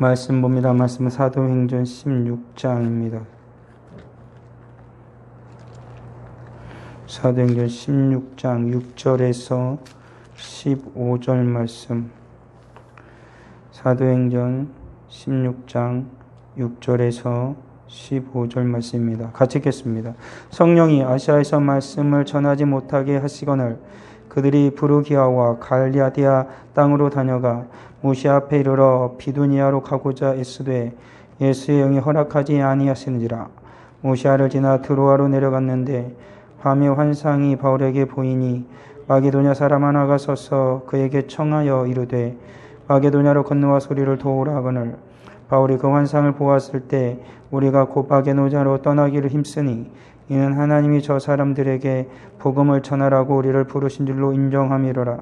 말씀 봅니다. 말씀은 사도행전 16장입니다. 사도행전 16장 6절에서 15절 말씀. 사도행전 16장 6절에서 15절 말씀입니다. 같이 읽겠습니다. 성령이 아시아에서 말씀을 전하지 못하게 하시거늘 그들이 부르기아와 갈라디아 땅으로 다녀가 무시 앞에 이르러 비두니아로 가고자 애쓰되 예수의 영이 허락하지 아니하시는지라. 무시아를 지나 드로아로 내려갔는데 밤에 환상이 바울에게 보이니 마게도냐 사람 하나가 서서 그에게 청하여 이르되 마게도냐로 건너와 소리를 도우라 하거늘 바울이 그 환상을 보았을 때 우리가 곧 마게도냐로 떠나기를 힘쓰니 이는 하나님이 저 사람들에게 복음을 전하라고 우리를 부르신 줄로 인정함이로라.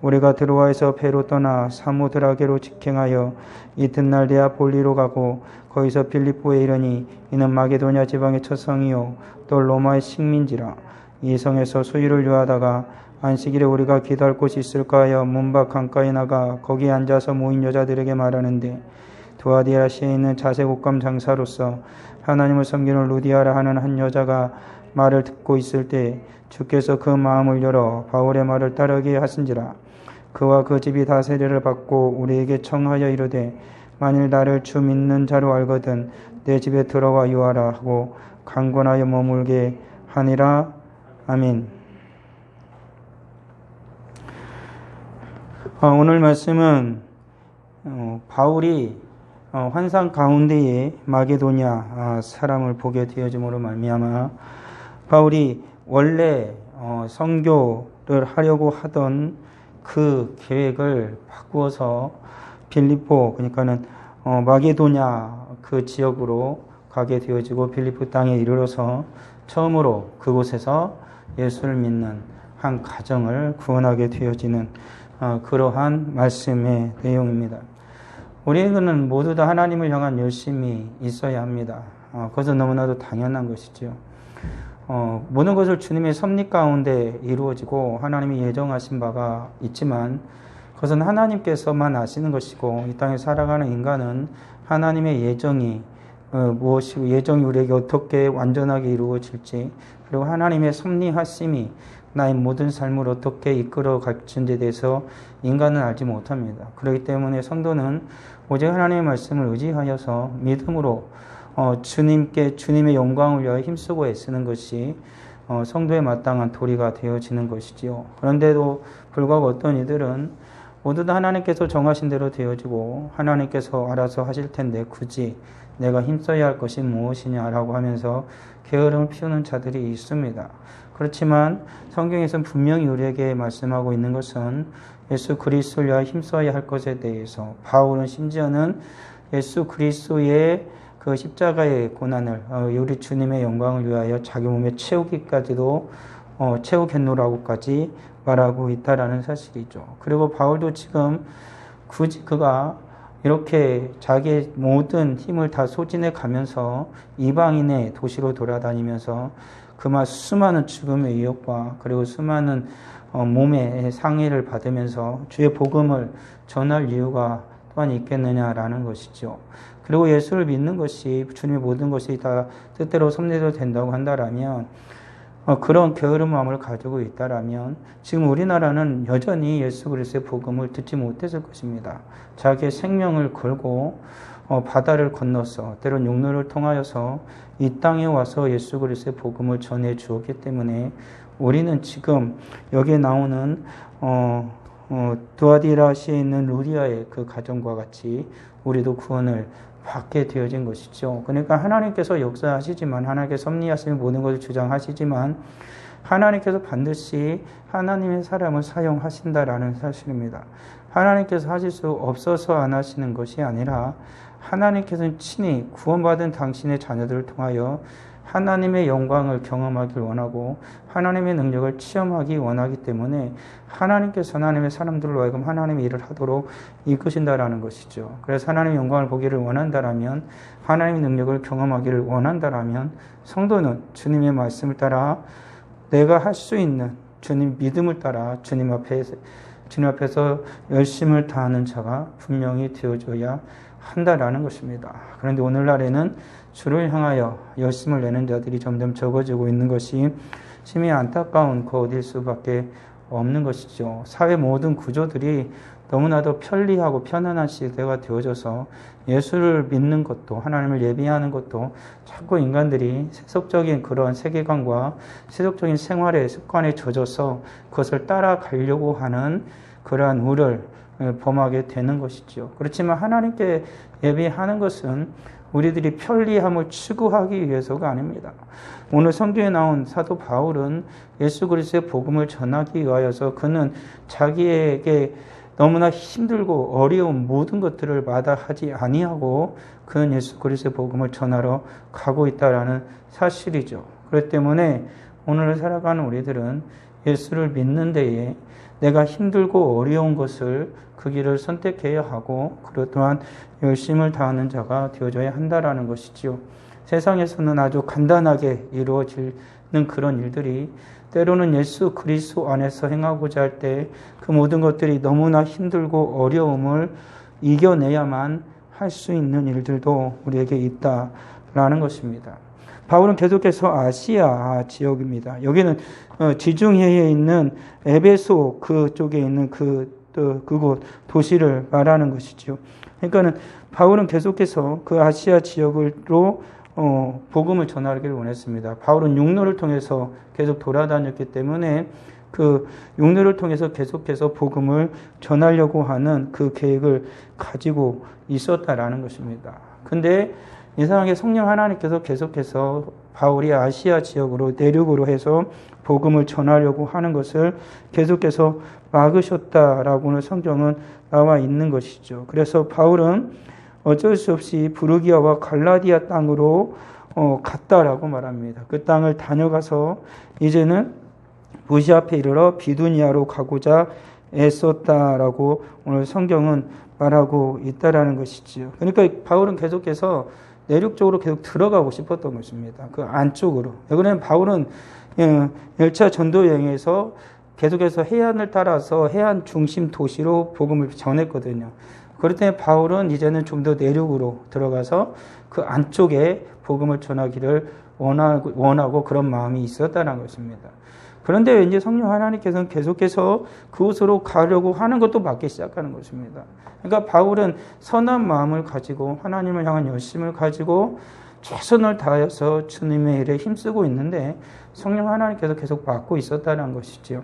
우리가 드로아에서 배로 떠나 사모드라게로 직행하여 이튿날 네아폴리로 가고 거기서 빌립보에 이르니 이는 마게도냐 지방의 첫 성이요 또 로마의 식민지라. 이 성에서 수일을 유하다가 안식일에 우리가 기도할 곳이 있을까 하여 문밖 강가에 나가 거기에 앉아서 모인 여자들에게 말하는데 두아디아시에 있는 자색옷감 장사로서 하나님을 섬기는 루디아라 하는 한 여자가 말을 듣고 있을 때 주께서 그 마음을 열어 바울의 말을 따르게 하신지라. 그와 그 집이 다 세례를 받고 우리에게 청하여 이르되 만일 나를 주 믿는 자로 알거든 내 집에 들어와 유하라 하고 강권하여 머물게 하니라. 아멘. 오늘 말씀은 바울이 환상 가운데에 마게도냐 사람을 보게 되어짐으로 말미암아 바울이 원래 선교를 하려고 하던 그 계획을 바꾸어서 빌립보, 그러니까는 마게도냐 그 지역으로 가게 되어지고 빌립보 땅에 이르러서 처음으로 그곳에서 예수를 믿는 한 가정을 구원하게 되어지는 그러한 말씀의 내용입니다. 우리에게는 모두 다 하나님을 향한 열심이 있어야 합니다. 그것은 너무나도 당연한 것이죠. 모든 것을 주님의 섭리 가운데 이루어지고 하나님이 예정하신 바가 있지만 그것은 하나님께서만 아시는 것이고 이 땅에 살아가는 인간은 하나님의 예정이 무엇이고 예정이 우리에게 어떻게 완전하게 이루어질지 그리고 하나님의 섭리하심이 나의 모든 삶을 어떻게 이끌어 갈지에 대해서 인간은 알지 못합니다. 그렇기 때문에 성도는 오직 하나님의 말씀을 의지하여서 믿음으로 주님의 영광을 위하여 힘쓰고 애쓰는 것이 성도의 마땅한 도리가 되어지는 것이지요. 그런데도 불구하고 어떤 이들은 모두 다 하나님께서 정하신 대로 되어지고 하나님께서 알아서 하실 텐데 굳이 내가 힘써야 할 것이 무엇이냐라고 하면서 게으름을 피우는 자들이 있습니다. 그렇지만 성경에서는 분명히 우리에게 말씀하고 있는 것은 예수 그리스도를 위하여 힘써야 할 것에 대해서 바울은 심지어는 예수 그리스도의 그 십자가의 고난을 우리 주님의 영광을 위하여 자기 몸에 채우기까지도 채우겠노라고까지 말하고 있다라는 사실이죠. 그리고 바울도 지금 굳이 그가 이렇게 자기의 모든 힘을 다 소진해 가면서 이방인의 도시로 돌아다니면서 그만 수많은 죽음의 위협과 그리고 수많은 몸의 상해를 받으면서 주의 복음을 전할 이유가 또한 있겠느냐라는 것이죠. 그리고 예수를 믿는 것이 주님의 모든 것이 다 뜻대로 섭리대로 된다고 한다라면 그런 게으른 마음을 가지고 있다라면 지금 우리나라는 여전히 예수 그리스도의 복음을 듣지 못했을 것입니다. 자기의 생명을 걸고 바다를 건너서 때론 육로를 통하여서 이 땅에 와서 예수 그리스도의 복음을 전해 주었기 때문에 우리는 지금 여기에 나오는 두아디라시에 있는 루디아의 그 가정과 같이 우리도 구원을 받게 되어진 것이죠. 그러니까 하나님께서 역사하시지만 하나님께서 섭리하시는 모든 것을 주장하시지만 하나님께서 반드시 하나님의 사람을 사용하신다라는 사실입니다. 하나님께서 하실 수 없어서 안 하시는 것이 아니라 하나님께서는 친히 구원받은 당신의 자녀들을 통하여 하나님의 영광을 경험하길 원하고 하나님의 능력을 체험하기 원하기 때문에 하나님께서 하나님의 사람들로 하여금 하나님의 일을 하도록 이끄신다라는 것이죠. 그래서 하나님의 영광을 보기를 원한다라면 하나님의 능력을 경험하기를 원한다라면 성도는 주님의 말씀을 따라 내가 할 수 있는 주님 믿음을 따라 주님 앞에서 열심을 다하는 자가 분명히 되어줘야 한다라는 것입니다. 그런데 오늘날에는 주를 향하여 열심을 내는 자들이 점점 적어지고 있는 것이 심히 안타까운 것일 수밖에 없는 것이죠. 사회 모든 구조들이 너무나도 편리하고 편안한 시대가 되어져서 예수를 믿는 것도 하나님을 예비하는 것도 자꾸 인간들이 세속적인 그런 세계관과 세속적인 생활의 습관에 젖어서 그것을 따라가려고 하는 그러한 우를 범하게 되는 것이죠. 그렇지만 하나님께 예비하는 것은 우리들이 편리함을 추구하기 위해서가 아닙니다. 오늘 성경에 나온 사도 바울은 예수 그리스도의 복음을 전하기 위하여서 그는 자기에게 너무나 힘들고 어려운 모든 것들을 마다하지 아니하고 그는 예수 그리스도의 복음을 전하러 가고 있다라는 사실이죠. 그렇기 때문에 오늘 살아가는 우리들은 예수를 믿는 데에 내가 힘들고 어려운 것을 그 길을 선택해야 하고 그것 또한 열심을 다하는 자가 되어져야 한다라는 것이지요. 세상에서는 아주 간단하게 이루어지는 그런 일들이 때로는 예수 그리스도 안에서 행하고자 할 때 그 모든 것들이 너무나 힘들고 어려움을 이겨내야만 할 수 있는 일들도 우리에게 있다라는 것입니다. 바울은 계속해서 아시아 지역입니다. 여기는 지중해에 있는 에베소 그쪽에 있는 그곳 도시를 말하는 것이죠. 그러니까는 바울은 계속해서 그 아시아 지역으로 복음을 전하기를 원했습니다. 바울은 육로를 통해서 계속 돌아다녔기 때문에 그 육로를 통해서 계속해서 복음을 전하려고 하는 그 계획을 가지고 있었다라는 것입니다. 근데 이상하게 성령 하나님께서 계속해서 바울이 아시아 지역으로 내륙으로 해서 복음을 전하려고 하는 것을 계속해서 막으셨다라고는 성경은 나와 있는 것이죠. 그래서 바울은 어쩔 수 없이 부르기아와 갈라디아 땅으로 갔다라고 말합니다. 그 땅을 다녀가서 이제는 무시 앞에 이르러 비두니아로 가고자 애썼다라고 오늘 성경은 말하고 있다라는 것이지요. 그러니까 바울은 계속해서 내륙 쪽으로 계속 들어가고 싶었던 것입니다. 그 안쪽으로. 왜냐하면 바울은 열차 전도 여행에서 계속해서 해안을 따라서 해안 중심 도시로 복음을 전했거든요. 그럴 때 바울은 이제는 좀 더 내륙으로 들어가서 그 안쪽에 복음을 전하기를 원하고 그런 마음이 있었다는 것입니다. 그런데 왠지 성령 하나님께서는 계속해서 그곳으로 가려고 하는 것도 막기 시작하는 것입니다. 그러니까 바울은 선한 마음을 가지고 하나님을 향한 열심을 가지고 최선을 다해서 주님의 일에 힘쓰고 있는데 성령 하나님께서 계속 막고 있었다는 것이지요.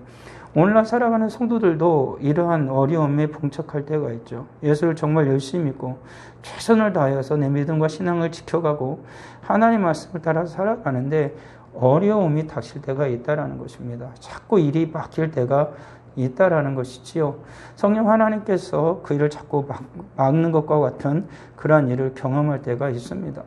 오늘날 살아가는 성도들도 이러한 어려움에 봉착할 때가 있죠. 예수를 정말 열심히 믿고 최선을 다해서 내 믿음과 신앙을 지켜가고 하나님 말씀을 따라 살아가는데 어려움이 닥칠 때가 있다라는 것입니다. 자꾸 일이 막힐 때가 있다라는 것이지요. 성령 하나님께서 그 일을 자꾸 막는 것과 같은 그러한 일을 경험할 때가 있습니다.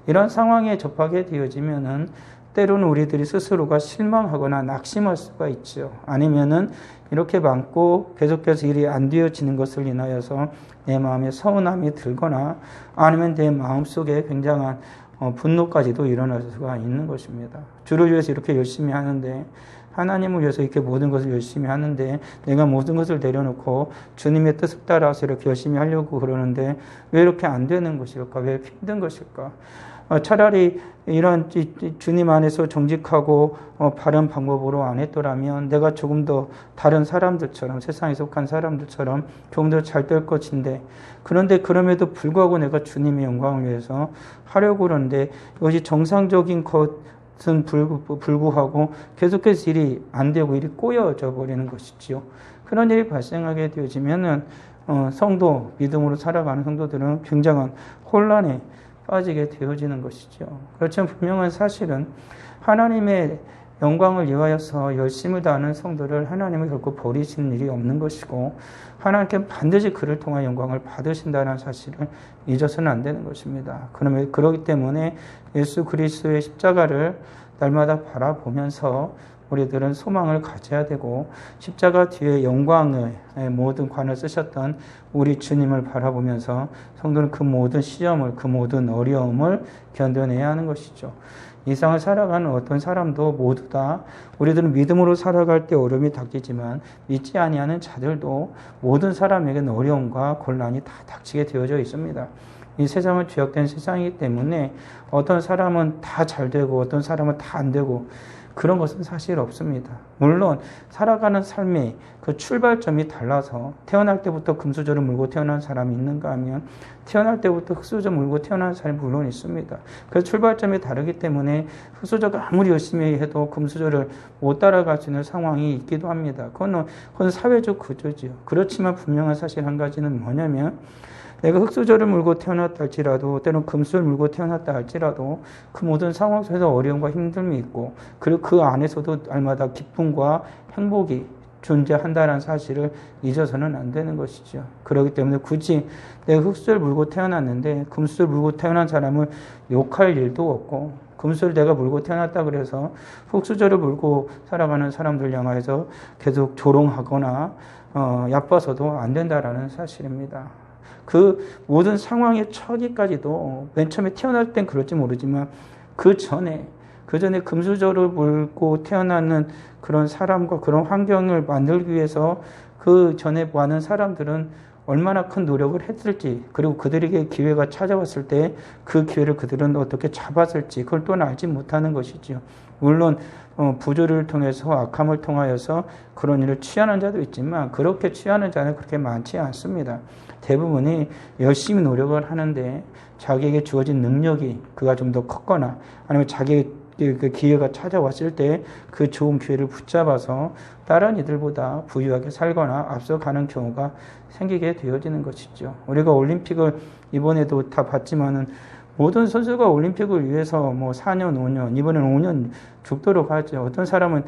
이런 상황에 접하게 되어지면은 때로는 우리들이 스스로가 실망하거나 낙심할 수가 있죠. 아니면은 이렇게 많고 계속해서 일이 안 되어지는 것을 인하여서 내 마음에 서운함이 들거나 아니면 내 마음속에 굉장한 분노까지도 일어날 수가 있는 것입니다. 주를 위해서 이렇게 열심히 하는데 하나님을 위해서 이렇게 모든 것을 열심히 하는데 내가 모든 것을 내려놓고 주님의 뜻을 따라서 이렇게 열심히 하려고 그러는데 왜 이렇게 안 되는 것일까? 왜 이렇게 힘든 것일까? 차라리 이런 주님 안에서 정직하고 바른 방법으로 안 했더라면 내가 조금 더 다른 사람들처럼 세상에 속한 사람들처럼 조금 더 잘 될 것인데 그런데 그럼에도 불구하고 내가 주님의 영광을 위해서 하려고 그러는데 이것이 정상적인 것은 불구하고 계속해서 일이 안 되고 일이 꼬여져 버리는 것이지요. 그런 일이 발생하게 되어지면은 성도, 믿음으로 살아가는 성도들은 굉장한 혼란에 빠지게 되어지는 것이죠. 그렇지만 분명한 사실은 하나님의 영광을 위하여서 열심을 다하는 성도를 하나님은 결코 버리시는 일이 없는 것이고 하나님께는 반드시 그를 통한 영광을 받으신다는 사실을 잊어서는 안 되는 것입니다. 그렇기 때문에 예수 그리스도의 십자가를 날마다 바라보면서 우리들은 소망을 가져야 되고 십자가 뒤에 영광의 모든 관을 쓰셨던 우리 주님을 바라보면서 성도는 그 모든 시험을 그 모든 어려움을 견뎌내야 하는 것이죠. 이 세상을 살아가는 어떤 사람도 모두 다 우리들은 믿음으로 살아갈 때 어려움이 닥치지만 믿지 아니하는 자들도 모든 사람에게는 어려움과 곤란이 다 닥치게 되어져 있습니다. 이 세상은 죄악된 세상이기 때문에 어떤 사람은 다 잘 되고 어떤 사람은 다 안 되고 그런 것은 사실 없습니다. 물론 살아가는 삶의 그 출발점이 달라서 태어날 때부터 금수저를 물고 태어난 사람이 있는가 하면 태어날 때부터 흙수저 물고 태어난 사람이 물론 있습니다. 그 출발점이 다르기 때문에 흙수저가 아무리 열심히 해도 금수저를 못 따라갈 수 있는 상황이 있기도 합니다. 그건 사회적 구조지요. 그렇지만 분명한 사실 한 가지는 뭐냐면 내가 흙수저를 물고 태어났다 할지라도 때로는 금수저를 물고 태어났다 할지라도 그 모든 상황 속에서 어려움과 힘듦이 있고 그리고 그 안에서도 날마다 기쁨과 행복이 존재한다는 사실을 잊어서는 안 되는 것이죠. 그렇기 때문에 굳이 내가 흙수저를 물고 태어났는데 금수저를 물고 태어난 사람을 욕할 일도 없고 금수저를 내가 물고 태어났다 그래서 흙수저를 물고 살아가는 사람들 향해서 계속 조롱하거나 얕봐서도 안 된다라는 사실입니다. 그 모든 상황에 처하기까지도 맨 처음에 태어날 땐 그럴지 모르지만 그 전에 금수저를 물고 태어나는 그런 사람과 그런 환경을 만들기 위해서 그 전에 많은 사람들은 얼마나 큰 노력을 했을지 그리고 그들에게 기회가 찾아왔을 때 그 기회를 그들은 어떻게 잡았을지 그걸 또한 알지 못하는 것이죠. 물론 부조리를 통해서 악함을 통하여서 그런 일을 취하는 자도 있지만 그렇게 취하는 자는 그렇게 많지 않습니다. 대부분이 열심히 노력을 하는데 자기에게 주어진 능력이 그가 좀 더 컸거나 아니면 자기의 그 기회가 찾아왔을 때 그 좋은 기회를 붙잡아서 다른 이들보다 부유하게 살거나 앞서가는 경우가 생기게 되어지는 것이죠. 우리가 올림픽을 이번에도 다 봤지만은 모든 선수가 올림픽을 위해서 4년, 5년, 이번에는 5년 죽도록 하죠. 어떤 사람은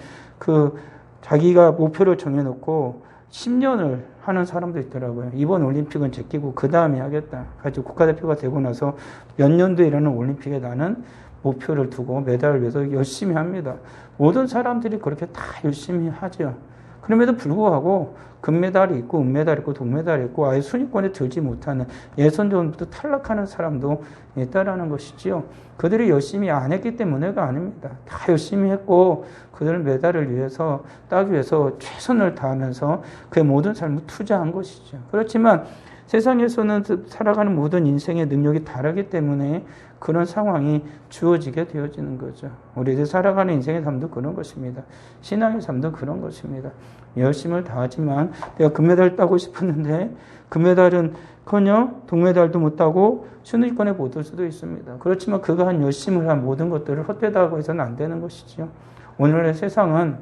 자기가 목표를 정해놓고 10년을 하는 사람도 있더라고요. 이번 올림픽은 제끼고 그 다음에 하겠다. 가지고 국가대표가 되고 나서 몇 년도에 일어나는 올림픽에 나는 목표를 두고 메달을 위해서 열심히 합니다. 모든 사람들이 그렇게 다 열심히 하죠. 그럼에도 불구하고 금메달이 있고 은메달이 있고 동메달이 있고 아예 순위권에 들지 못하는 예선전부터 탈락하는 사람도 있다라는 것이지요. 그들이 열심히 안 했기 때문에가 아닙니다. 다 열심히 했고 그들은 메달을 위해서 따기 위해서 최선을 다하면서 그의 모든 삶을 투자한 것이죠. 그렇지만 세상에서는 살아가는 모든 인생의 능력이 다르기 때문에 그런 상황이 주어지게 되어지는 거죠. 우리들 살아가는 인생의 삶도 그런 것입니다. 신앙의 삶도 그런 것입니다. 열심을 다하지만 내가 금메달을 따고 싶었는데 금메달은커녕 동메달도 못 따고 순위권에 못 올 수도 있습니다. 그렇지만 그가 한 열심을 한 모든 것들을 헛되다고 해서는 안 되는 것이죠. 오늘의 세상은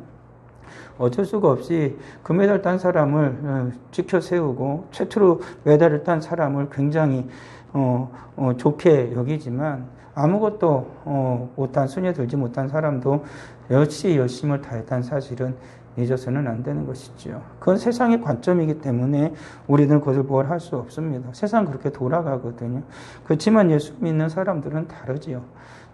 어쩔 수가 없이 금메달 딴 사람을 지켜 세우고 최초로 메달을 딴 사람을 굉장히 좋게 여기지만 아무것도 못한 순위에 들지 못한 사람도 역시 열심을 다했다는 사실은 잊어서는 안 되는 것이죠. 그건 세상의 관점이기 때문에 우리는 그것을 뭘 할 수 없습니다. 세상은 그렇게 돌아가거든요. 그렇지만 예수 믿는 사람들은 다르지요.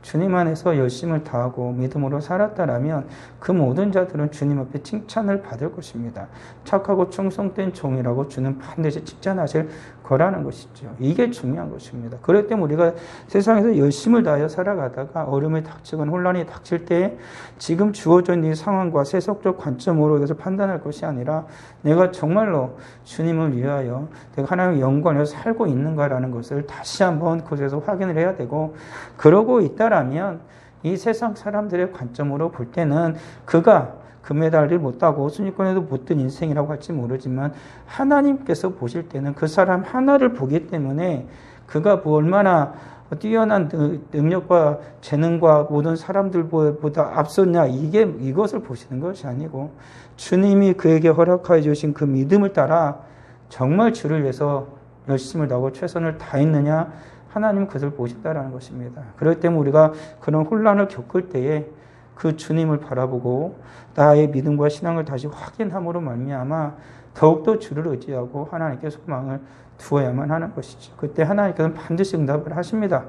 주님 안에서 열심을 다하고 믿음으로 살았다라면 그 모든 자들은 주님 앞에 칭찬을 받을 것입니다. 착하고 충성된 종이라고 주는 반드시 칭찬하실 거라는 것이죠. 이게 중요한 것입니다. 그렇기 때문에 우리가 세상에서 열심을 다하여 살아가다가 어려움이 닥치거나 혼란이 닥칠 때 지금 주어져 있는 이 상황과 세속적 관점으로 이것을 판단할 것이 아니라 내가 정말로 주님을 위하여 내가 하나님의 영광을 살고 있는가라는 것을 다시 한번 그곳에서 확인을 해야 되고 그러고 있다라면 이 세상 사람들의 관점으로 볼 때는 그가 금메달을 못 따고 순위권에도 못 든 인생이라고 할지 모르지만 하나님께서 보실 때는 그 사람 하나를 보기 때문에 그가 얼마나 뛰어난 능력과 재능과 모든 사람들보다 앞섰냐 이것을 보시는 것이 아니고 주님이 그에게 허락하여 주신 그 믿음을 따라 정말 주를 위해서 열심을 다하고 최선을 다했느냐 하나님은 그것을 보신다라는 것입니다. 그렇기 때문에 우리가 그런 혼란을 겪을 때에 그 주님을 바라보고 나의 믿음과 신앙을 다시 확인함으로 말미암아 더욱더 주를 의지하고 하나님께 소망을 두어야만 하는 것이죠. 그때 하나님께서는 반드시 응답을 하십니다.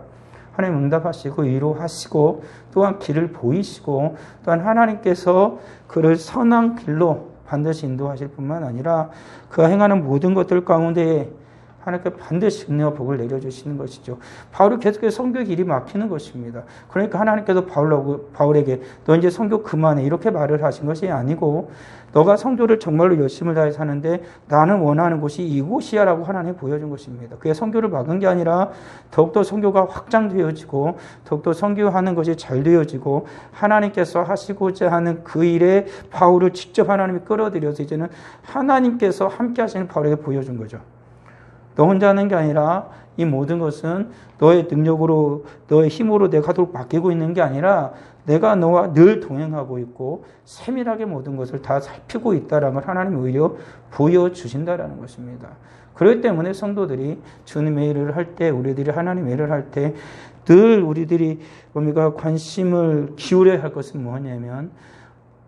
하나님 응답하시고 위로하시고 또한 길을 보이시고 또한 하나님께서 그를 선한 길로 반드시 인도하실 뿐만 아니라 그가 행하는 모든 것들 가운데에 하나님께 반드시 은혜와 복을 내려주시는 것이죠. 바울이 계속해서 선교 길이 막히는 것입니다. 그러니까 하나님께서 바울에게 너 이제 선교 그만해 이렇게 말을 하신 것이 아니고 너가 선교를 정말로 열심을 다해 사는데 나는 원하는 곳이 이곳이야라고 하나님이 보여준 것입니다. 그게 선교를 막은 게 아니라 더욱더 선교가 확장되어지고 더욱더 선교하는 것이 잘 되어지고 하나님께서 하시고자 하는 그 일에 바울을 직접 하나님이 끌어들여서 이제는 하나님께서 함께 하시는 바울에게 보여준 거죠. 너 혼자 하는 게 아니라 이 모든 것은 너의 능력으로 너의 힘으로 내가 하도록 맡기고 있는 게 아니라 내가 너와 늘 동행하고 있고 세밀하게 모든 것을 다 살피고 있다라는 걸 하나님이 오히려 보여주신다라는 것입니다. 그렇기 때문에 성도들이 주님의 일을 할 때 우리들이 하나님의 일을 할 때 늘 우리들이 우리가 관심을 기울여야 할 것은 뭐냐면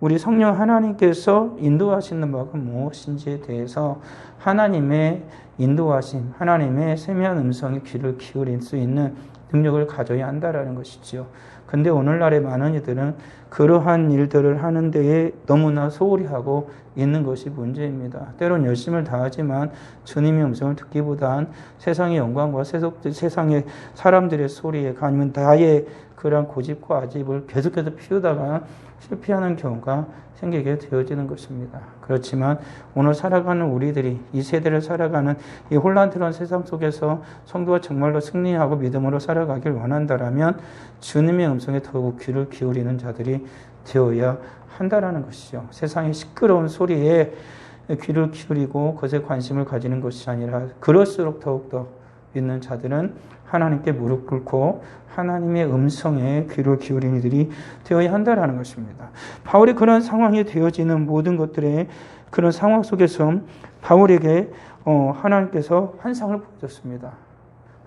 우리 성령 하나님께서 인도하시는 바가 무엇인지에 대해서 하나님의 인도하심, 하나님의 세미한 음성에 귀를 기울일 수 있는 능력을 가져야 한다라는 것이지요. 근데 오늘날의 많은 이들은 그러한 일들을 하는 데에 너무나 소홀히 하고 있는 것이 문제입니다. 때론 열심을 다하지만 주님의 음성을 듣기보단 세상의 영광과 세상의 사람들의 소리에 아니면 나의 그런 고집과 아집을 계속해서 피우다가 실패하는 경우가 생기게 되어지는 것입니다. 그렇지만 오늘 살아가는 우리들이 이 세대를 살아가는 이 혼란스러운 세상 속에서 성도가 정말로 승리하고 믿음으로 살아가길 원한다라면 주님의 음성에 더욱 귀를 기울이는 자들이 되어야 한다라는 것이죠. 세상의 시끄러운 소리에 귀를 기울이고 그것에 관심을 가지는 것이 아니라 그럴수록 더욱더 믿는 자들은 하나님께 무릎 꿇고 하나님의 음성에 귀를 기울이는 이들이 되어야 한다라는 것입니다. 바울이 그런 상황이 되어지는 모든 것들의 그런 상황 속에서 바울에게 하나님께서 환상을 보여줬습니다.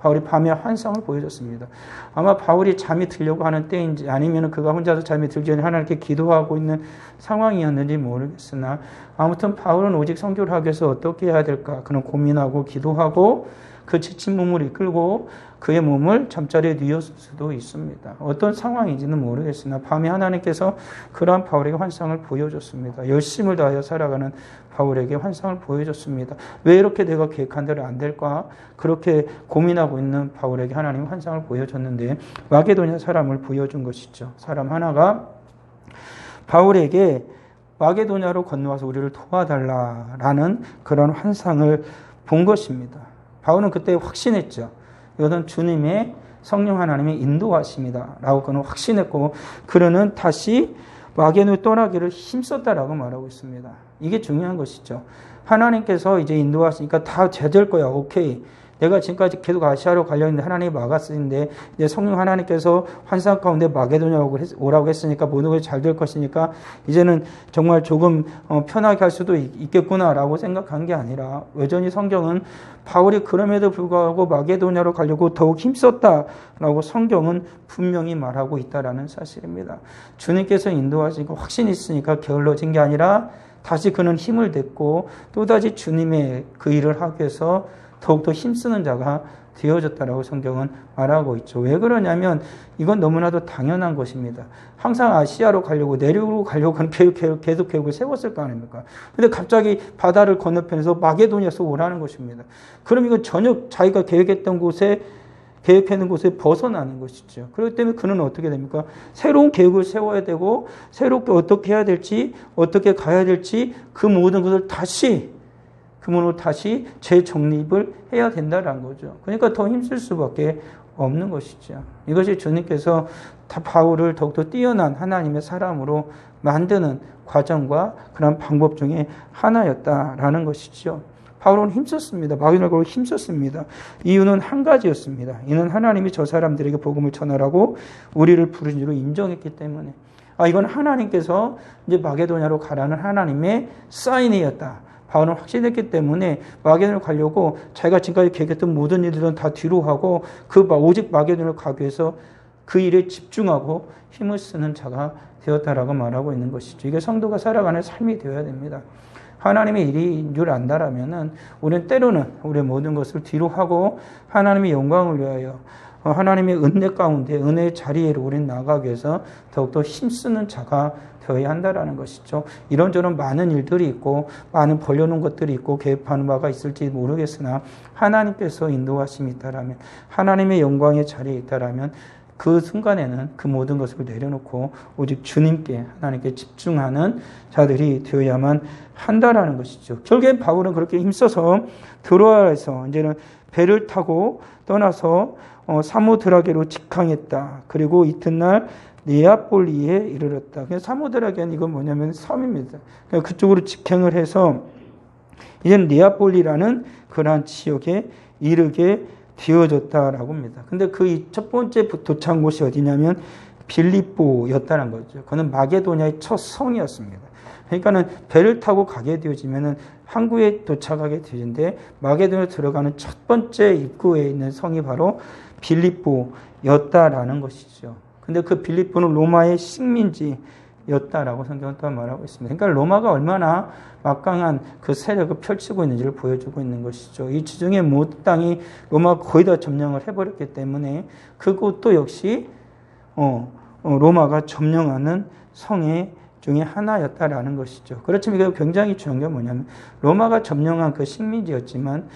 바울이 밤에 환상을 보여줬습니다. 아마 바울이 잠이 들려고 하는 때인지 아니면 그가 혼자서 잠이 들기 전에 하나님께 기도하고 있는 상황이었는지 모르겠으나 아무튼 바울은 오직 선교를 하기 위해서 어떻게 해야 될까 그는 고민하고 기도하고 그 지친 몸을 이끌고 그의 몸을 잠자리에 뉘었을 수도 있습니다. 어떤 상황인지는 모르겠으나 밤에 하나님께서 그러한 바울에게 환상을 보여줬습니다. 열심을 다하여 살아가는 바울에게 환상을 보여줬습니다. 왜 이렇게 내가 계획한 대로 안 될까? 그렇게 고민하고 있는 바울에게 하나님이 환상을 보여줬는데 마게도냐 사람을 보여준 것이죠. 사람 하나가 바울에게 마게도냐로 건너와서 우리를 도와달라라는 그런 환상을 본 것입니다. 바울은 그때 확신했죠. 이것은 주님의 성령 하나님의 인도하심이다 라고 그는 확신했고 그는 다시 마게도냐를 떠나기를 힘썼다라고 말하고 있습니다. 이게 중요한 것이죠. 하나님께서 이제 인도하시니까 다 잘 될 거야. 오케이. 내가 지금까지 계속 아시아로 가려고 했는데 하나님이 막았는데 이제 성령 하나님께서 환상 가운데 마게도냐로 오라고 했으니까 모든 것이 잘 될 것이니까 이제는 정말 조금 편하게 할 수도 있겠구나라고 생각한 게 아니라 여전히 성경은 바울이 그럼에도 불구하고 마게도냐로 가려고 더욱 힘썼다라고 성경은 분명히 말하고 있다라는 사실입니다. 주님께서 인도하시고 확신이 있으니까 게을러진 게 아니라 다시 그는 힘을 냈고 또다시 주님의 그 일을 하기 위해서 더욱더 힘쓰는 자가 되어졌다라고 성경은 말하고 있죠. 왜 그러냐면 이건 너무나도 당연한 것입니다. 항상 아시아로 가려고 내륙으로 가려고 계속 계획을 세웠을 거 아닙니까? 근데 갑자기 바다를 건너편에서 마게도냐에서 오라는 것입니다. 그럼 이건 전혀 자기가 계획했던 곳에 계획하는 곳에 벗어나는 것이죠. 그렇기 때문에 그는 어떻게 됩니까? 새로운 계획을 세워야 되고 새롭게 어떻게 해야 될지 어떻게 가야 될지 그 모든 것을 다시 재정립을 해야 된다는 거죠. 그러니까 더 힘쓸 수밖에 없는 것이죠. 이것이 주님께서 바울을 더욱더 뛰어난 하나님의 사람으로 만드는 과정과 그런 방법 중에 하나였다라는 것이죠. 바울은 힘썼습니다. 마게도냐로 힘썼습니다. 이유는 한 가지였습니다. 이는 하나님이 저 사람들에게 복음을 전하라고 우리를 부른 줄로 인정했기 때문에 이건 하나님께서 이제 마게도냐로 가라는 하나님의 사인이었다. 바울은 확신했기 때문에 마게도냐로 가려고 자기가 지금까지 계획했던 모든 일들은 다 뒤로 하고 오직 마게도냐로 가기 위해서 그 일에 집중하고 힘을 쓰는 자가 되었다라고 말하고 있는 것이죠. 이게 성도가 살아가는 삶이 되어야 됩니다. 하나님의 일인 줄 안다라면은 우리는 때로는 우리의 모든 것을 뒤로 하고 하나님의 영광을 위하여 하나님의 은혜 가운데 은혜의 자리로 우리는 나아가기 위해서 더욱더 힘쓰는 자가 되어야 한다라는 것이죠. 이런저런 많은 일들이 있고 많은 벌려놓은 것들이 있고 계획하는 바가 있을지 모르겠으나 하나님께서 인도하심이 있다라면 하나님의 영광의 자리에 있다라면 그 순간에는 그 모든 것을 내려놓고 오직 주님께 하나님께 집중하는 자들이 되어야만 한다라는 것이죠. 결국엔 바울은 그렇게 힘써서 드로아에서 이제는 배를 타고 떠나서 사모드라게로 직항했다. 그리고 이튿날 네아폴리에 이르렀다. 사모드라게는 이건 뭐냐면 섬입니다. 그쪽으로 직행을 해서 이제는 네아폴리라는 그러한 지역에 이르게 되어졌다라고 합니다. 근데 그 첫 번째 도착한 곳이 어디냐면 빌립보였다는 거죠. 그는 마게도냐의 첫 성이었습니다. 그러니까는 배를 타고 가게 되어지면은 항구에 도착하게 되는데 마게도냐에 들어가는 첫 번째 입구에 있는 성이 바로 빌립보였다라는 것이죠. 근데 그 빌립보는 로마의 식민지였다라고 성경은 또 말하고 있습니다. 그러니까 로마가 얼마나 막강한 그 세력을 펼치고 있는지를 보여주고 있는 것이죠. 이 지중해 모든 땅이 로마가 거의 다 점령을 해버렸기 때문에 그것도 역시 로마가 점령하는 성의 중에 하나였다라는 것이죠. 그렇지만 이게 굉장히 중요한 게 뭐냐면 로마가 점령한 그 식민지였지만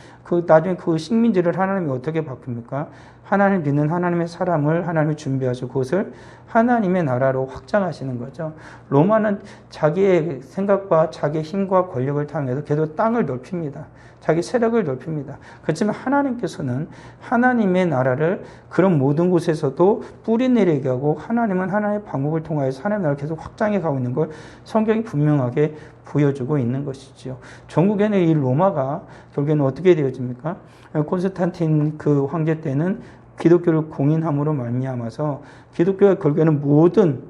나중에 그 식민지를 하나님이 어떻게 바꿉니까? 하나님 믿는 하나님의 사람을 하나님이 준비하시고 그것을 하나님의 나라로 확장하시는 거죠. 로마는 자기의 생각과 자기의 힘과 권력을 통해서 계속 땅을 넓힙니다. 자기 세력을 넓힙니다. 그렇지만 하나님께서는 하나님의 나라를 그런 모든 곳에서도 뿌리내리게 하고 하나님은 하나님의 방법을 통하여서 하나님의 나라를 계속 확장해 가고 있는 걸 성경이 분명하게 보여주고 있는 것이죠. 전국에는 이 로마가 결국에는 어떻게 되어집니까? 콘스탄틴 그 황제 때는 기독교를 공인함으로 말미암아서 기독교가 결국에는 모든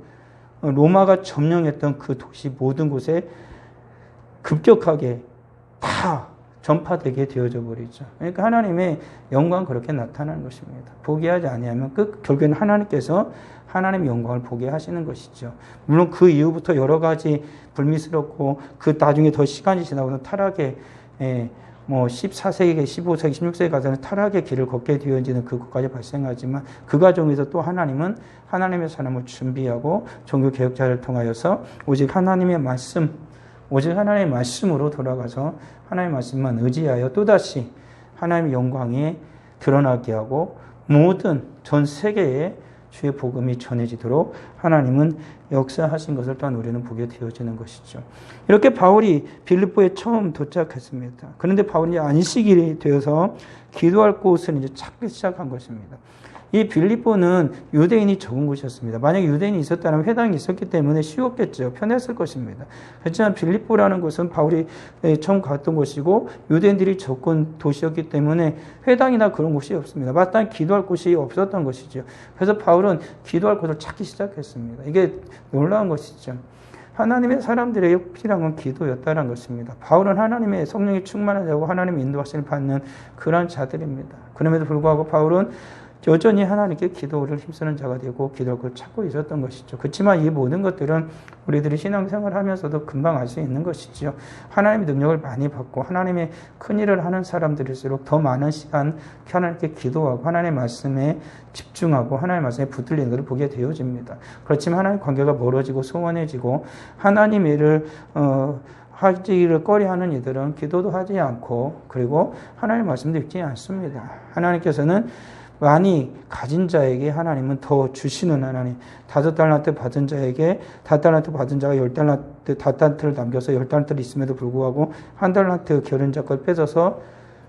로마가 점령했던 그 도시 모든 곳에 급격하게 다 전파되게 되어져 버리죠. 그러니까 하나님의 영광 그렇게 나타나는 것입니다. 포기하지 아니하면 결국에는 하나님께서 하나님의 영광을 보게 하시는 것이죠. 물론 그 이후부터 여러 가지 불미스럽고 그 나중에 더 시간이 지나고는 타락의 14세기, 15세기, 16세기 가서는 타락의 길을 걷게 되어지는 그것까지 발생하지만 그 과정에서 또 하나님은 하나님의 사람을 준비하고 종교 개혁자를 통하여서 오직 하나님의 말씀, 오직 하나님의 말씀으로 돌아가서 하나님의 말씀만 의지하여 또다시 하나님의 영광이 드러나게 하고 모든 전 세계에 주의 복음이 전해지도록 하나님은 역사하신 것을 또한 우리는 보게 되어지는 것이죠. 이렇게 바울이 빌립보에 처음 도착했습니다. 그런데 바울이 안식일이 되어서 기도할 곳을 이제 찾기 시작한 것입니다. 이 빌립보는 유대인이 적은 곳이었습니다. 만약에 유대인이 있었다면 회당이 있었기 때문에 쉬웠겠죠. 편했을 것입니다. 그렇지만 빌립보라는 곳은 바울이 처음 갔던 곳이고 유대인들이 적은 도시였기 때문에 회당이나 그런 곳이 없습니다. 마땅히 기도할 곳이 없었던 것이죠. 그래서 바울은 기도할 곳을 찾기 시작했습니다. 이게 놀라운 것이죠. 하나님의 사람들에게 필요한 건 기도였다는 것입니다. 바울은 하나님의 성령이 충만한 자고 하나님의 인도하심을 받는 그런 자들입니다. 그럼에도 불구하고 바울은 여전히 하나님께 기도를 힘쓰는 자가 되고 기도를 찾고 있었던 것이죠. 그렇지만 이 모든 것들은 우리들이 신앙생활을 하면서도 금방 알 수 있는 것이죠. 하나님의 능력을 많이 받고 하나님의 큰일을 하는 사람들일수록 더 많은 시간 하나님께 기도하고 하나님의 말씀에 집중하고 하나님의 말씀에 붙들리는 것을 보게 되어집니다. 그렇지만 하나님의 관계가 멀어지고 소원해지고 하나님의 일을 하기를 꺼려하는 이들은 기도도 하지 않고 그리고 하나님의 말씀도 읽지 않습니다. 하나님께서는 많이 가진 자에게 하나님은 더 주시는 하나님. 5달란트 받은 자에게 5달란트 받은 자가 10달란트를 남겨서 10달란트를 있음에도 불구하고 1달란트 게으른 자 걸 뺏어서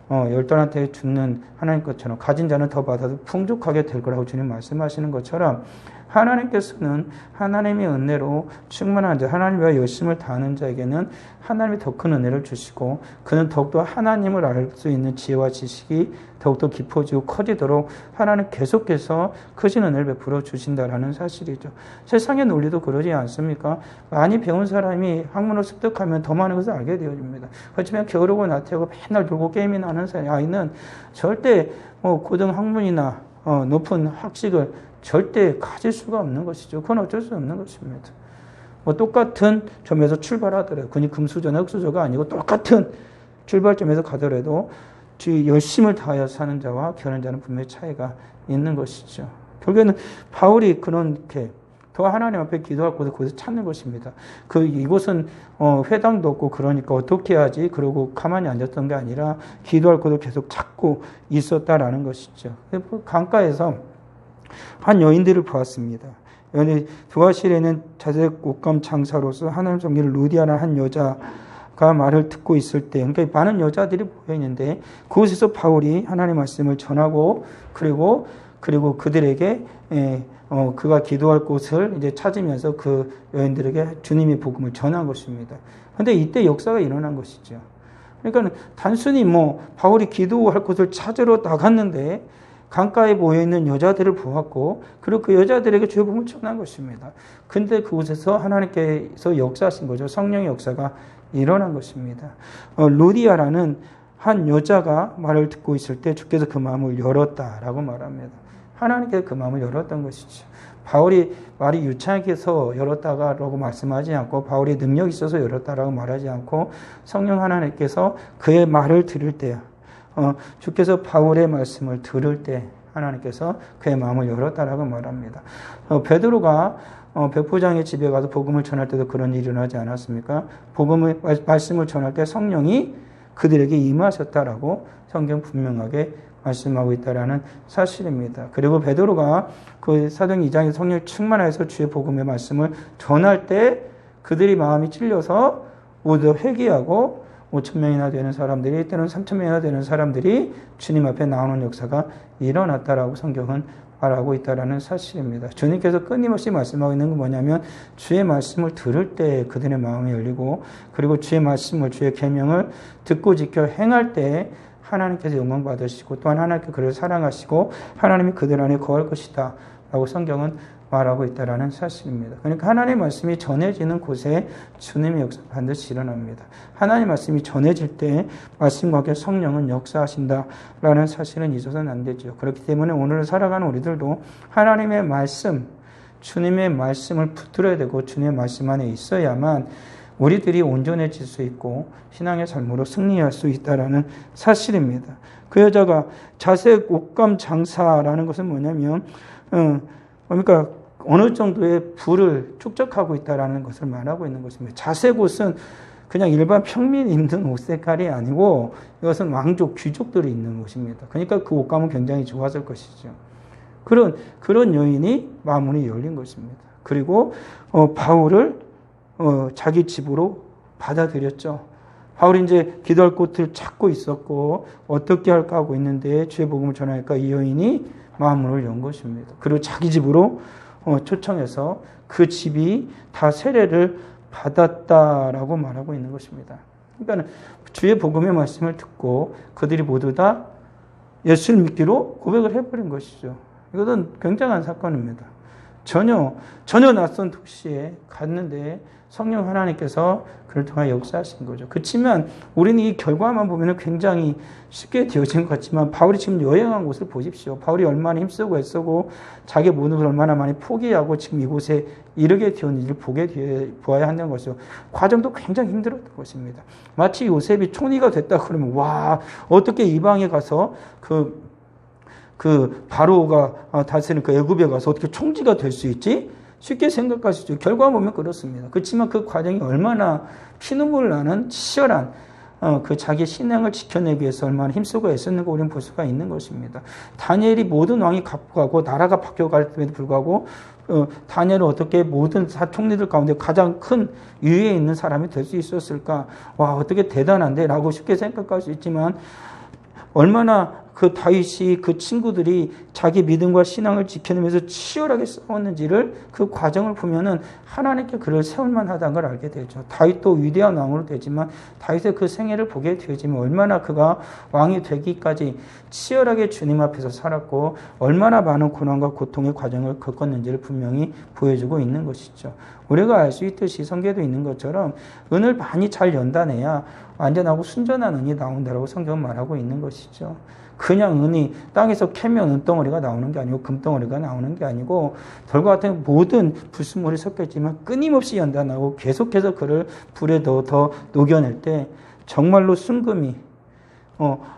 10달란트에 주는 하나님 것처럼 가진 자는 더 받아도 풍족하게 될 거라고 주님 말씀하시는 것처럼 하나님께서는 하나님의 은혜로 충만한 자, 하나님과 열심을 다하는 자에게는 하나님이 더 큰 은혜를 주시고 그는 더욱더 하나님을 알 수 있는 지혜와 지식이 더욱더 깊어지고 커지도록 하나님 계속해서 크신 은혜를 베풀어 주신다라는 사실이죠. 세상의 논리도 그러지 않습니까? 많이 배운 사람이 학문을 습득하면 더 많은 것을 알게 되어집니다. 그렇지만 게으르고 나태하고 맨날 놀고 게임이나 하는 아이는 절대 고등 학문이나 높은 학식을 절대 가질 수가 없는 것이죠. 그건 어쩔 수 없는 것입니다. 똑같은 점에서 출발하더라도, 그니 금수저나 흑수저가 아니고 똑같은 출발점에서 가더라도 주 열심을 다하여 사는 자와 게으른 자는 분명히 차이가 있는 것이죠. 결국에는 바울이 그렇게 더 하나님 앞에 기도할 곳을 거기서 찾는 것입니다. 이곳은 회당도 없고 그러니까 어떻게 해야지 그러고 가만히 앉았던 게 아니라 기도할 곳을 계속 찾고 있었다라는 것이죠. 강가에서 한 여인들을 보았습니다. 두아실에는 자색 옷감 장사로서 하나님 성기를 루디아라는 한 여자가 말을 듣고 있을 때, 그러니까 많은 여자들이 모여 있는데 그곳에서 바울이 하나님의 말씀을 전하고 그리고 그들에게 그가 기도할 곳을 이제 찾으면서 그 여인들에게 주님의 복음을 전한 것입니다. 그런데 이때 역사가 일어난 것이죠. 그러니까 단순히 바울이 기도할 곳을 찾으러 나갔는데 강가에 모여있는 여자들을 보았고 그리고 그 여자들에게 주의 복음을 전한 것입니다. 근데 그곳에서 하나님께서 역사하신 거죠. 성령의 역사가 일어난 것입니다. 루디아라는 한 여자가 말을 듣고 있을 때 주께서 그 마음을 열었다라고 말합니다. 하나님께서 그 마음을 열었던 것이죠. 바울이 말이 유창하게 해서 열었다라고 말씀하지 않고 바울이 능력이 있어서 열었다라고 말하지 않고 성령 하나님께서 그의 말을 들을 때 주께서 바울의 말씀을 들을 때 하나님께서 그의 마음을 열었다라고 말합니다. 베드로가 백부장의 집에 가서 복음을 전할 때도 그런 일이 일어나지 않았습니까? 말씀을 전할 때 성령이 그들에게 임하셨다라고 성경 분명하게 말씀하고 있다라는 사실입니다. 그리고 베드로가 그 사도행 2장에 성령이 충만해서 주의 복음의 말씀을 전할 때 그들이 마음이 찔려서 모두 회개하고 5,000명이나 되는 사람들이 때로는 3,000명이나 되는 사람들이 주님 앞에 나오는 역사가 일어났다라고 성경은 말하고 있다라는 사실입니다. 주님께서 끊임없이 말씀하고 있는 건 뭐냐면 주의 말씀을 들을 때 그들의 마음이 열리고 그리고 주의 말씀을 주의 계명을 듣고 지켜 행할 때 하나님께서 영광 받으시고 또한 하나님께 그를 사랑하시고 하나님이 그들 안에 거할 것이다 라고 성경은 말하고 있다라는 사실입니다. 그러니까 하나님의 말씀이 전해지는 곳에 주님의 역사 반드시 일어납니다. 하나님의 말씀이 전해질 때 말씀과 함께 성령은 역사하신다라는 사실은 잊어서는 안 되죠. 그렇기 때문에 오늘 살아가는 우리들도 하나님의 말씀, 주님의 말씀을 붙들어야 되고 주님의 말씀 안에 있어야만 우리들이 온전해질 수 있고 신앙의 삶으로 승리할 수 있다라는 사실입니다. 그 여자가 자색 옷감 장사라는 것은 뭐냐면 그러니까 어느 정도의 부를 축적하고 있다라는 것을 말하고 있는 것입니다. 자색 옷은 그냥 일반 평민이 입는 옷 색깔이 아니고 이것은 왕족, 귀족들이 입는 옷입니다. 그러니까 그 옷감은 굉장히 좋았을 것이죠. 그런 여인이 마음문이 열린 것입니다. 그리고 바울을 자기 집으로 받아들였죠. 바울이 이제 기도할 곳을 찾고 있었고 어떻게 할까 하고 있는데 주의 복음을 전하니까 이 여인이 마음문을 연 것입니다. 그리고 자기 집으로 초청해서 그 집이 다 세례를 받았다라고 말하고 있는 것입니다. 그러니까 주의 복음의 말씀을 듣고 그들이 모두 다 예수를 믿기로 고백을 해버린 것이죠. 이것은 굉장한 사건입니다. 전혀 낯선 도시에 갔는데 성령 하나님께서 그를 통해 역사하신 거죠. 그렇지만 우리는 이 결과만 보면 굉장히 쉽게 되어진 것 같지만 바울이 지금 여행한 곳을 보십시오. 바울이 얼마나 힘쓰고 애쓰고 자기 모든 것을 얼마나 많이 포기하고 지금 이곳에 이르게 되었는지를 보아야 한다는 것이죠. 과정도 굉장히 힘들었던 것입니다. 마치 요셉이 총리가 됐다 그러면 와 어떻게 이방에 가서 그 바로가 다스리는 그 애굽에 가서 어떻게 총지가 될 수 있지? 쉽게 생각할 수 있죠. 결과 보면 그렇습니다. 그렇지만 그 과정이 얼마나 피눈물 나는 치열한 그 자기 신앙을 지켜내기 위해서 얼마나 힘쓰고 애썼는가 우리는 볼 수가 있는 것입니다. 다니엘이 모든 왕이 갚고 나라가 바뀌어갈때에도 불구하고 다니엘은 어떻게 모든 총리들 가운데 가장 큰 위에 있는 사람이 될 수 있었을까? 와 어떻게 대단한데? 라고 쉽게 생각할 수 있지만 얼마나 그 다윗이 그 친구들이 자기 믿음과 신앙을 지켜내면서 치열하게 싸웠는지를 그 과정을 보면은 하나님께 그를 세울만 하다는 걸 알게 되죠. 다윗도 위대한 왕으로 되지만 다윗의 그 생애를 보게 되지만 얼마나 그가 왕이 되기까지 치열하게 주님 앞에서 살았고 얼마나 많은 고난과 고통의 과정을 겪었는지를 분명히 보여주고 있는 것이죠. 우리가 알 수 있듯이 성경에도 있는 것처럼 은을 많이 잘 연다내야 완전하고 순전한 은이 나온다라고 성경은 말하고 있는 것이죠. 그냥 은이 땅에서 캐면 은덩어리가 나오는 게 아니고 금덩어리가 나오는 게 아니고 돌과 같은 모든 불순물이 섞였지만 끊임없이 연단하고 계속해서 그를 불에 더 녹여낼 때 정말로 순금이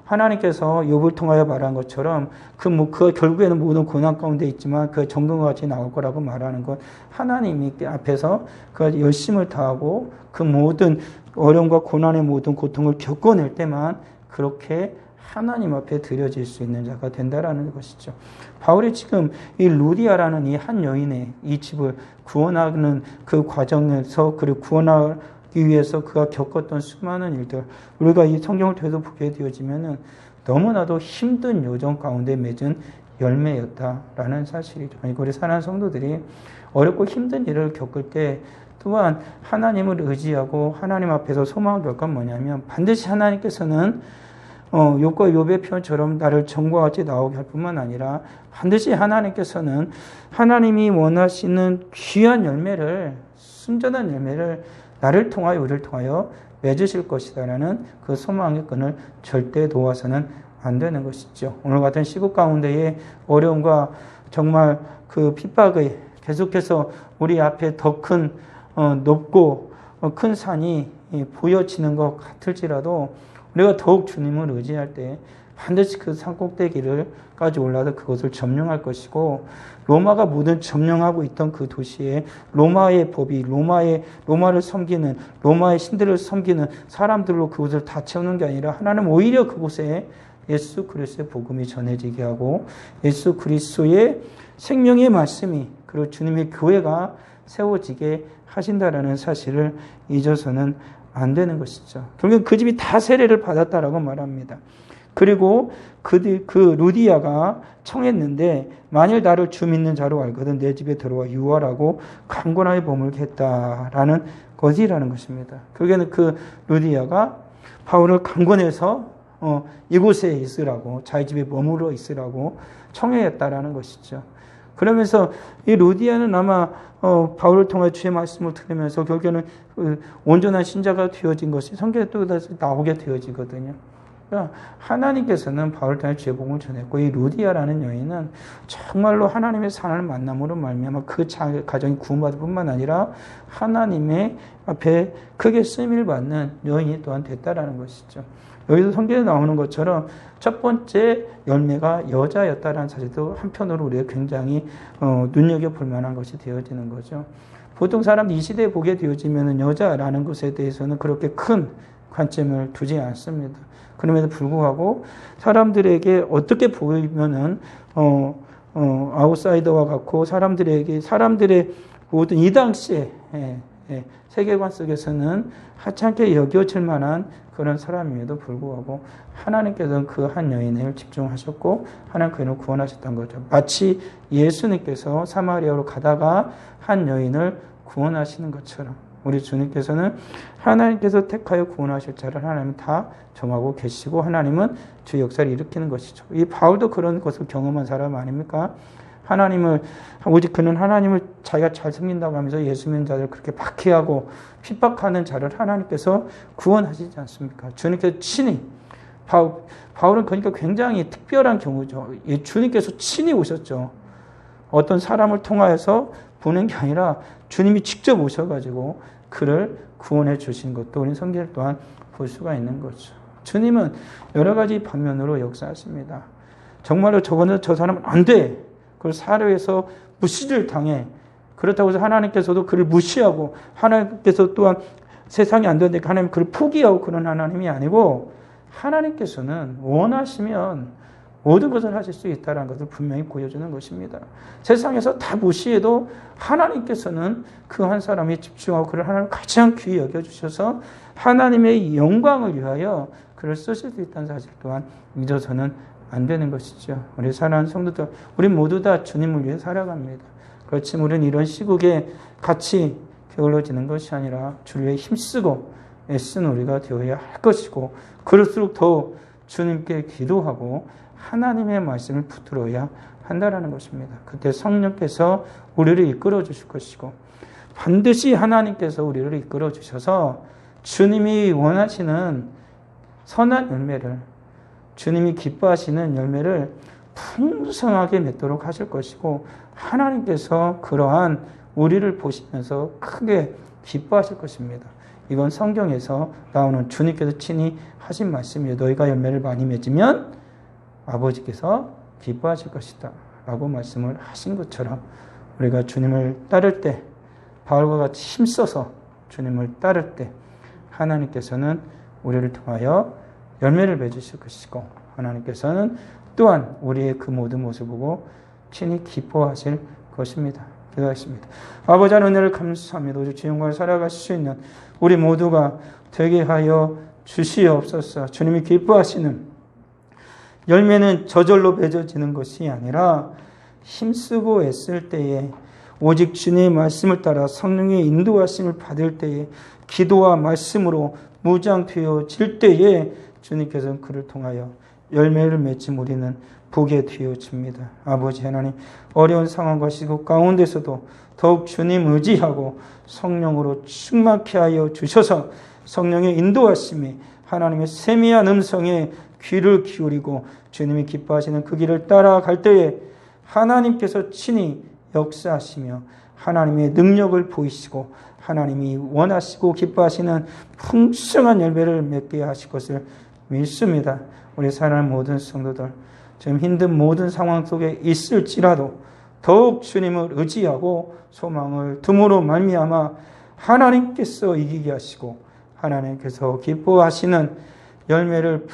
하나님께서 욥을 통하여 말한 것처럼 그 결국에는 모든 고난 가운데 있지만 그 정금과 같이 나올 거라고 말하는 것, 하나님이 앞에서 그 열심을 다하고 그 모든 어려움과 고난의 모든 고통을 겪어낼 때만 그렇게 하나님 앞에 드려질 수 있는 자가 된다라는 것이죠. 바울이 지금 이 루디아라는 이 한 여인의 이 집을 구원하는 그 과정에서 그를 구원하기 위해서 그가 겪었던 수많은 일들, 우리가 이 성경을 계속 보게 되어지면은 너무나도 힘든 여정 가운데 맺은 열매였다라는 사실이죠. 우리 사랑하는 성도들이 어렵고 힘든 일을 겪을 때 또한 하나님을 의지하고 하나님 앞에서 소망을 걸 건 뭐냐면 반드시 하나님께서는 욥과 욥의 표현처럼 나를 정과 같이 나오게 할 뿐만 아니라 반드시 하나님께서는 하나님이 원하시는 귀한 열매를, 순전한 열매를 나를 통하여 우리를 통하여 맺으실 것이다라는 그 소망의 끈을 절대 놓아서는 안 되는 것이죠. 오늘 같은 시국 가운데의 어려움과 정말 그 핍박의 계속해서 우리 앞에 더 큰 높고 큰 산이 보여지는 것 같을지라도 우리가 더욱 주님을 의지할 때 반드시 그 산 꼭대기를까지 올라서 그것을 점령할 것이고, 로마가 모든 점령하고 있던 그 도시에 로마의 법이 로마를 섬기는, 로마의 신들을 섬기는 사람들로 그곳을 다 채우는 게 아니라 하나님 오히려 그곳에 예수 그리스도의 복음이 전해지게 하고 예수 그리스도의 생명의 말씀이, 그리고 주님의 교회가 세워지게 하신다라는 사실을 잊어서는 안 되는 것이죠. 결국 그 집이 다 세례를 받았다라고 말합니다. 그리고 그 루디아가 청했는데 만일 나를 주 믿는 자로 알거든 내 집에 들어와 유월하고 강권하여 머물겠다라는 것이라는 것입니다. 결국에는 그 루디아가 바울을 강권해서 이곳에 있으라고, 자기 집에 머물러 있으라고 청했다라는 것이죠. 그러면서 이 루디아는 아마 바울을 통해 주의 말씀을 들으면서 결국에는 온전한 신자가 되어진 것이 성경에 또 다시 나오게 되어지거든요. 그러니까 하나님께서는 바울을 통해 주의 복음을 전했고, 이 루디아라는 여인은 정말로 하나님의 사랑을 만남으로 말미암아 그 가정이 구원받을 뿐만 아니라 하나님의 앞에 크게 쓰임을 받는 여인이 또한 됐다라는 것이죠. 여기서 성경에 나오는 것처럼 첫 번째 열매가 여자였다라는 사실도 한편으로 우리가 굉장히 눈여겨볼 만한 것이 되어지는 거죠. 보통 사람 이 시대에 보게 되어지면 여자라는 것에 대해서는 그렇게 큰 관점을 두지 않습니다. 그럼에도 불구하고 사람들에게 어떻게 보이면은 아웃사이더와 같고 사람들의 모든 이 당시에 세계관 속에서는 하찮게 여겨질 만한 그런 사람임에도 불구하고 하나님께서는 그 한 여인을 집중하셨고 하나님 그인을 구원하셨던 거죠. 마치 예수님께서 사마리아로 가다가 한 여인을 구원하시는 것처럼 우리 주님께서는 하나님께서 택하여 구원하실 자를 하나님은 다 정하고 계시고 하나님은 주 역사를 일으키는 것이죠. 이 바울도 그런 것을 경험한 사람 아닙니까? 오직 그는 하나님을 자기가 잘 섬긴다고 하면서 예수 믿는 자들을 그렇게 박해하고 핍박하는 자를 하나님께서 구원하시지 않습니까? 주님께서 친히, 바울은 그러니까 굉장히 특별한 경우죠. 주님께서 친히 오셨죠. 어떤 사람을 통하여서 보낸 게 아니라 주님이 직접 오셔가지고 그를 구원해 주신 것도 우리 성경 또한 볼 수가 있는 거죠. 주님은 여러 가지 방면으로 역사하십니다. 정말로 저 사람은 안 돼. 그걸 사료해서 무시를 당해. 그렇다고 해서 하나님께서도 그를 무시하고 하나님께서 또한 세상이 안 되는데 하나님 그를 포기하고 그런 하나님이 아니고 하나님께서는 원하시면 모든 것을 하실 수 있다는 것을 분명히 보여주는 것입니다. 세상에서 다 무시해도 하나님께서는 그 한 사람이 집중하고 그를 하나님 가장 귀히 여겨주셔서 하나님의 영광을 위하여 그를 쓰실 수 있다는 사실 또한 잊어서는 안 되는 것이죠. 우리 사랑하는 성도들, 우리 모두 다 주님을 위해 살아갑니다. 그렇지만 우리는 이런 시국에 같이 게을러지는 것이 아니라 주를 위해 힘쓰고 애쓰는 우리가 되어야 할 것이고, 그럴수록 더 주님께 기도하고 하나님의 말씀을 붙들어야 한다는 것입니다. 그때 성령께서 우리를 이끌어 주실 것이고, 반드시 하나님께서 우리를 이끌어 주셔서 주님이 원하시는 선한 열매를, 주님이 기뻐하시는 열매를 풍성하게 맺도록 하실 것이고, 하나님께서 그러한 우리를 보시면서 크게 기뻐하실 것입니다. 이건 성경에서 나오는 주님께서 친히 하신 말씀이에요. 너희가 열매를 많이 맺으면 아버지께서 기뻐하실 것이다 라고 말씀을 하신 것처럼 우리가 주님을 따를 때, 바울과 같이 힘써서 주님을 따를 때 하나님께서는 우리를 통하여 열매를 맺으실 것이고, 하나님께서는 또한 우리의 그 모든 모습을 보고 친히 기뻐하실 것입니다. 기도하겠습니다. 아버지 하나님, 은혜를 감사합니다. 오직 주님과 살아갈 수 있는 우리 모두가 되게 하여 주시옵소서. 주님이 기뻐하시는 열매는 저절로 맺어지는 것이 아니라 힘쓰고 애쓸 때에, 오직 주님의 말씀을 따라 성령의 인도하심을 받을 때에, 기도와 말씀으로 무장되어질 때에 주님께서는 그를 통하여 열매를 맺은 우리는 보게 되어집니다. 아버지 하나님, 어려운 상황과 시국 가운데서도 더욱 주님 의지하고 성령으로 충만케 하여 주셔서 성령의 인도하심이 하나님의 세미한 음성에 귀를 기울이고 주님이 기뻐하시는 그 길을 따라갈 때에 하나님께서 친히 역사하시며 하나님의 능력을 보이시고 하나님이 원하시고 기뻐하시는 풍성한 열매를 맺게 하실 것을 믿습니다. 우리 사랑하는 모든 성도들, 지금 힘든 모든 상황 속에 있을지라도 더욱 주님을 의지하고 소망을 둠으로 말미암아 하나님께서 이기게 하시고 하나님께서 기뻐하시는 열매를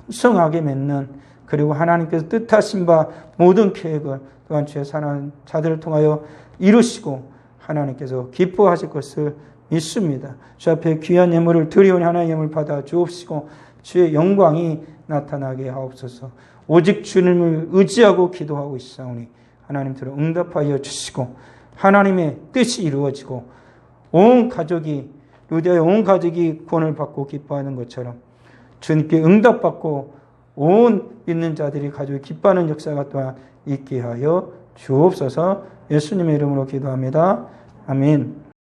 풍성하게 맺는, 그리고 하나님께서 뜻하신 바 모든 계획을 또한 주의 사랑하는 자들을 통하여 이루시고 하나님께서 기뻐하실 것을 믿습니다. 주 앞에 귀한 예물을 드리오니 하나님의 예물을 받아 주옵시고 주의 영광이 나타나게 하옵소서. 오직 주님을 의지하고 기도하고 있사오니 하나님께로 응답하여 주시고 하나님의 뜻이 이루어지고 온 가족이, 루디아의 온 가족이 구원을 받고 기뻐하는 것처럼 주님께 응답받고 온 믿는 자들이 가족이 기뻐하는 역사가 또한 있게 하여 주옵소서. 예수님의 이름으로 기도합니다. 아멘.